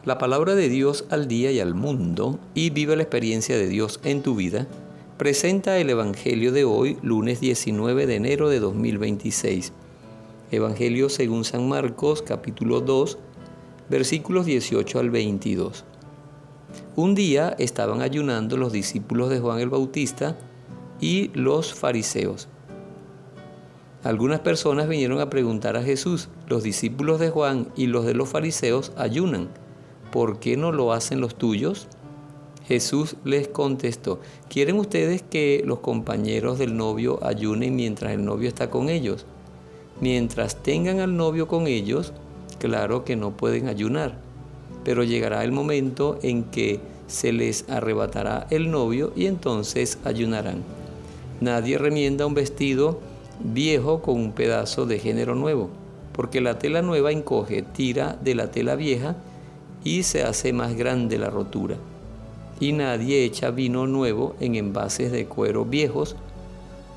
La palabra de Dios al día y al mundo, y vive la experiencia de Dios en tu vida, presenta el Evangelio de hoy, lunes 19 de enero de 2026. Evangelio según San Marcos, capítulo 2, versículos 18 al 22. Un día estaban ayunando los discípulos de Juan el Bautista y los fariseos. Algunas personas vinieron a preguntar a Jesús: los discípulos de Juan y los de los fariseos ayunan, ¿por qué no lo hacen los tuyos? Jesús les contestó: ¿quieren ustedes que los compañeros del novio ayunen mientras el novio está con ellos? Mientras tengan al novio con ellos, claro que no pueden ayunar, pero llegará el momento en que se les arrebatará el novio y entonces ayunarán. Nadie remienda un vestido viejo con un pedazo de género nuevo, porque la tela nueva encoge, tira de la tela vieja y se hace más grande la rotura. Y nadie echa vino nuevo en envases de cuero viejos,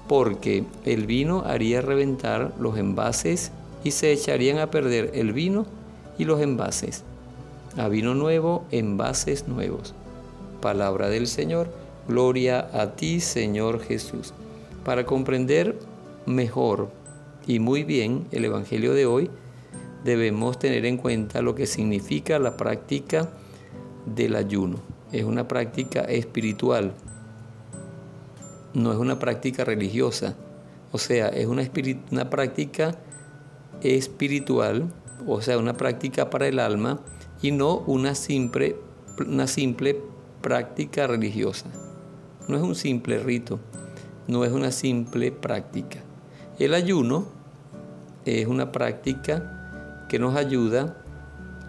porque el vino haría reventar los envases y se echarían a perder el vino y los envases. A vino nuevo, envases nuevos. Palabra del Señor. Gloria a ti, Señor Jesús. Para comprender mejor y muy bien el Evangelio de hoy, debemos tener en cuenta lo que significa la práctica del ayuno. Es una práctica espiritual, no es una práctica religiosa. O sea, es una práctica espiritual, o sea, una práctica para el alma y no una simple práctica religiosa. No es un simple rito, no es una simple práctica. El ayuno es una práctica que nos ayuda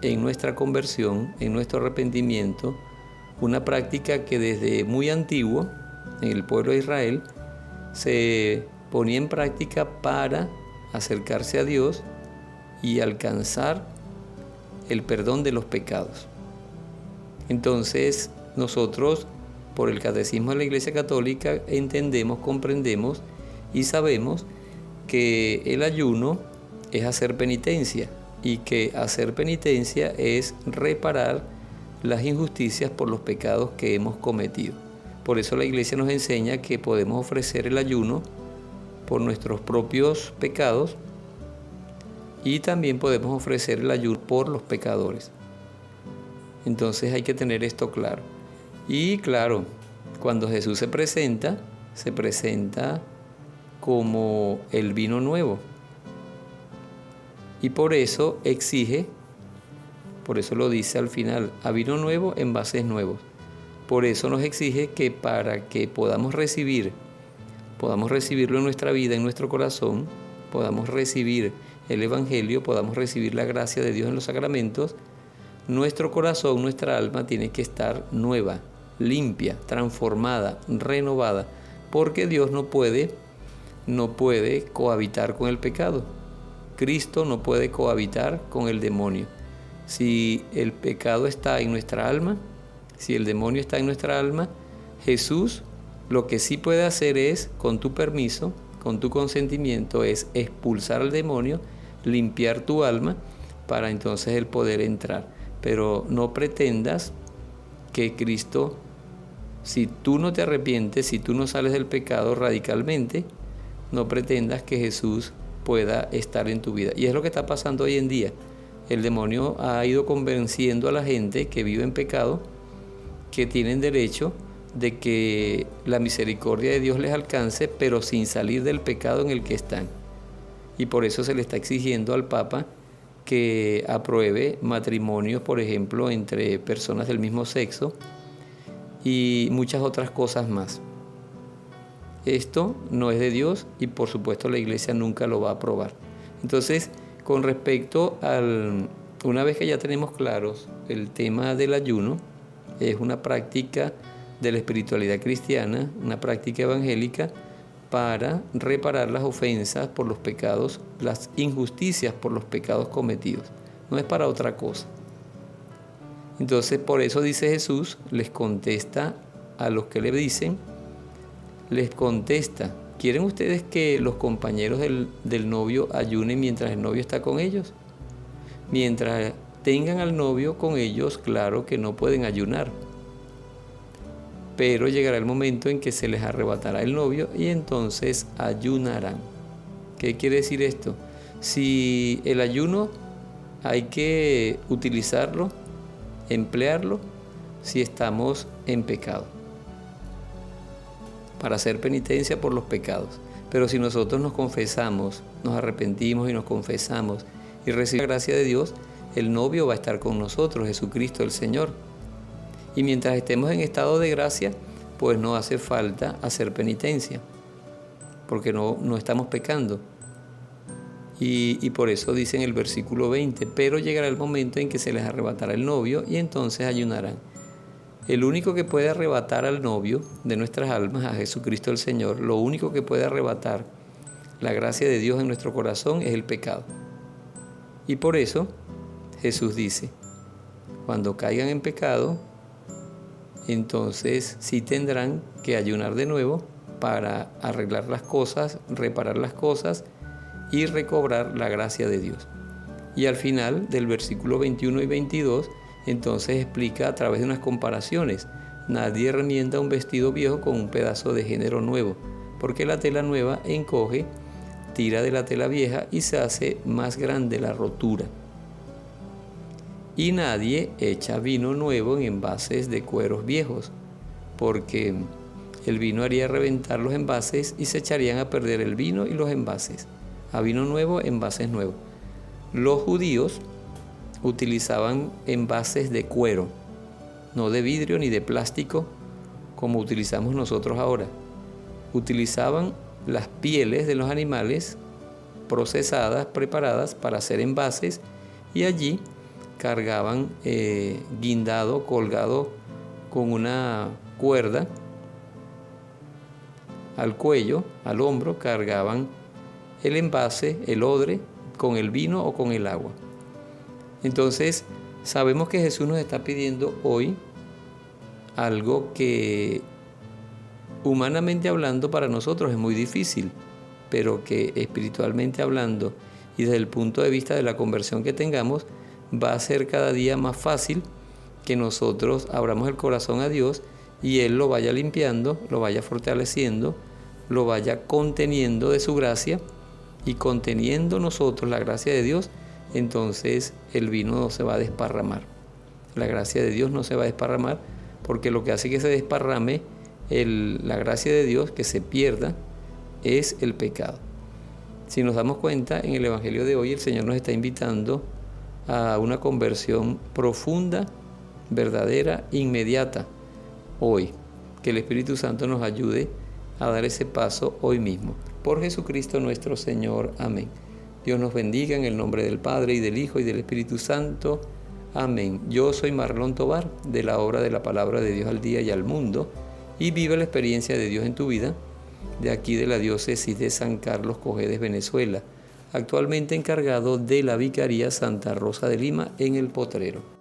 en nuestra conversión, en nuestro arrepentimiento, una práctica que desde muy antiguo en el pueblo de Israel se ponía en práctica para acercarse a Dios y alcanzar el perdón de los pecados. Entonces, nosotros, por el Catecismo de la Iglesia Católica, entendemos, comprendemos y sabemos que el ayuno es hacer penitencia y que hacer penitencia es reparar las injusticias por los pecados que hemos cometido. Por eso la Iglesia nos enseña que podemos ofrecer el ayuno por nuestros propios pecados y también podemos ofrecer el ayuno por los pecadores. Entonces hay que tener esto claro. Y claro, cuando Jesús se presenta como el vino nuevo. Y por eso exige, por eso lo dice al final, a vino nuevo, envases nuevos. Por eso nos exige que para que podamos recibirlo en nuestra vida, en nuestro corazón, podamos recibir el Evangelio, podamos recibir la gracia de Dios en los sacramentos, nuestro corazón, nuestra alma tiene que estar nueva, limpia, transformada, renovada, porque Dios no puede cohabitar con el pecado. Cristo no puede cohabitar con el demonio. Si el pecado está en nuestra alma, si el demonio está en nuestra alma, Jesús lo que sí puede hacer es, con tu permiso, con tu consentimiento, es expulsar al demonio, limpiar tu alma, para entonces él poder entrar. Pero no pretendas que Cristo, si tú no te arrepientes, si tú no sales del pecado radicalmente, no pretendas que Jesús pueda estar en tu vida. Y es lo que está pasando hoy en día. El demonio ha ido convenciendo a la gente que vive en pecado que tienen derecho de que la misericordia de Dios les alcance, pero sin salir del pecado en el que están. Y por eso se le está exigiendo al Papa que apruebe matrimonios, por ejemplo, entre personas del mismo sexo y muchas otras cosas más. Esto no es de Dios y por supuesto la Iglesia nunca lo va a aprobar. Entonces, con respecto una vez que ya tenemos claros el tema del ayuno, es una práctica de la espiritualidad cristiana, una práctica evangélica para reparar las ofensas por los pecados, las injusticias por los pecados cometidos. No es para otra cosa. Entonces, por eso dice Jesús, les contesta a los que le dicen, les contesta: ¿quieren ustedes que los compañeros del novio ayunen mientras el novio está con ellos? Mientras tengan al novio con ellos, claro que no pueden ayunar. Pero llegará el momento en que se les arrebatará el novio y entonces ayunarán. ¿Qué quiere decir esto? Si el ayuno hay que utilizarlo, emplearlo, si estamos en pecado, para hacer penitencia por los pecados. Pero si nosotros nos confesamos, nos arrepentimos y nos confesamos y recibimos la gracia de Dios, el novio va a estar con nosotros, Jesucristo el Señor. Y mientras estemos en estado de gracia, pues no hace falta hacer penitencia, porque no estamos pecando. Y por eso dice en el versículo 20, pero llegará el momento en que se les arrebatará el novio y entonces ayunarán. El único que puede arrebatar al novio de nuestras almas, a Jesucristo el Señor, lo único que puede arrebatar la gracia de Dios en nuestro corazón es el pecado. Y por eso Jesús dice, cuando caigan en pecado, entonces sí tendrán que ayunar de nuevo para arreglar las cosas, reparar las cosas y recobrar la gracia de Dios. Y al final del versículo 21 y 22, entonces explica a través de unas comparaciones: nadie remienda un vestido viejo con un pedazo de género nuevo, porque la tela nueva encoge, tira de la tela vieja y se hace más grande la rotura. Y nadie echa vino nuevo en envases de cueros viejos, porque el vino haría reventar los envases y se echarían a perder el vino y los envases. A vino nuevo, envases nuevos. Los judíos utilizaban envases de cuero, no de vidrio ni de plástico como utilizamos nosotros ahora. Utilizaban las pieles de los animales procesadas, preparadas para hacer envases, y allí cargaban guindado, colgado con una cuerda al cuello, al hombro, cargaban el envase, el odre, con el vino o con el agua. Entonces, sabemos que Jesús nos está pidiendo hoy algo que humanamente hablando para nosotros es muy difícil, pero que espiritualmente hablando y desde el punto de vista de la conversión que tengamos, va a ser cada día más fácil que nosotros abramos el corazón a Dios y Él lo vaya limpiando, lo vaya fortaleciendo, lo vaya conteniendo de su gracia, y conteniendo nosotros la gracia de Dios, entonces el vino no se va a desparramar. La gracia de Dios no se va a desparramar, porque lo que hace que se desparrame la gracia de Dios, que se pierda, es el pecado. Si nos damos cuenta, en el Evangelio de hoy el Señor nos está invitando a una conversión profunda, verdadera, inmediata, hoy. Que el Espíritu Santo nos ayude a dar ese paso hoy mismo. Por Jesucristo nuestro Señor. Amén. Dios nos bendiga en el nombre del Padre, y del Hijo, y del Espíritu Santo. Amén. Yo soy Marlon Tovar, de la obra de la Palabra de Dios al Día y al Mundo, y vive la experiencia de Dios en tu vida, de aquí de la diócesis de San Carlos Cojedes, Venezuela, actualmente encargado de la Vicaría Santa Rosa de Lima en El Potrero.